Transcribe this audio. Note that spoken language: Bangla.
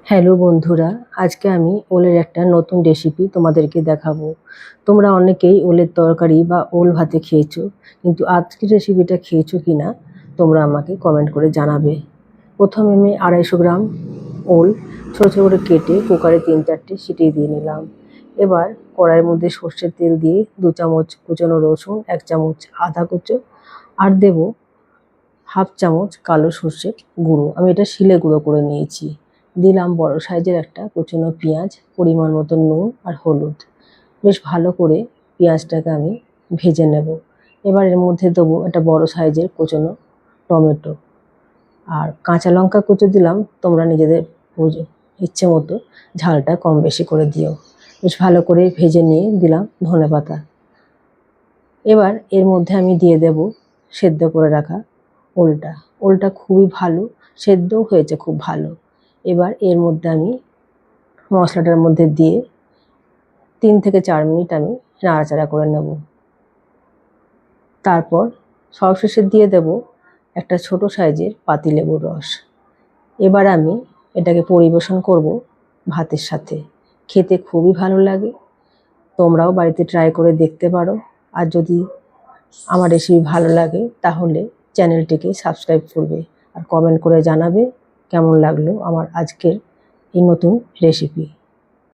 হ্যালো বন্ধুরা, আজকে আমি ওলের একটা নতুন রেসিপি তোমাদেরকে দেখাবো। তোমরা অনেকেই ওলের তরকারি বা ওল ভাতে খেয়েছো, কিন্তু আজকের রেসিপিটা খেয়েছো কিনা তোমরা আমাকে কমেন্ট করে জানাবে। প্রথমে আমি 250 গ্রাম ওল ছোটো ছোটো করে কেটে কুকারে 3-4টে সিটি দিয়ে নিলাম। এবার কড়াইয়ের মধ্যে সর্ষের তেল দিয়ে 2 চামচ কুচনো রসুন, 1 চামচ আদা কুচো আর দেবো হাফ চামচ কালো সর্ষের গুঁড়ো। আমি এটা শিলে গুঁড়ো করে নিয়েছি। দিলাম বড় সাইজের একটা কুচনো পেঁয়াজ, পরিমাণ মতো নুন আর হলুদ। বেশ ভালো করে পেঁয়াজটাকে আমি ভেজে নেব। এবার এর মধ্যে দেবো একটা বড় সাইজের কুচনো টমেটো আর কাঁচা লঙ্কা কুচো দিলাম। তোমরা নিজেদের ইচ্ছে মতো ঝালটা কম বেশি করে দিও। বেশ ভালো করে ভেজে নিয়ে দিলাম ধনেপাতা। এবার এর মধ্যে আমি দিয়ে দেব সেদ্ধ করে রাখা ওলটা। ওলটা খুবই ভালো সেদ্ধও হয়েছে, খুব ভালো। এবার এর মধ্যে আমি মশলাটার মধ্যে দিয়ে 3 থেকে 4 মিনিট আমি নাড়াচাড়া করে নেব। তারপর সবশেষে দিয়ে দেব একটা ছোট সাইজের পাতিলেবুর রস। এবার আমি এটাকে পরিবেশন করব ভাতের সাথে। খেতে খুবই ভালো লাগে। তোমরাও বাড়িতে ট্রাই করে দেখতে পারো। আর যদি আমার রেসিপি ভালো লাগে তাহলে চ্যানেলটিকে সাবস্ক্রাইব করবে আর কমেন্ট করে জানাবে কেমন লাগলো আমার আজকের এই নতুন রেসিপি।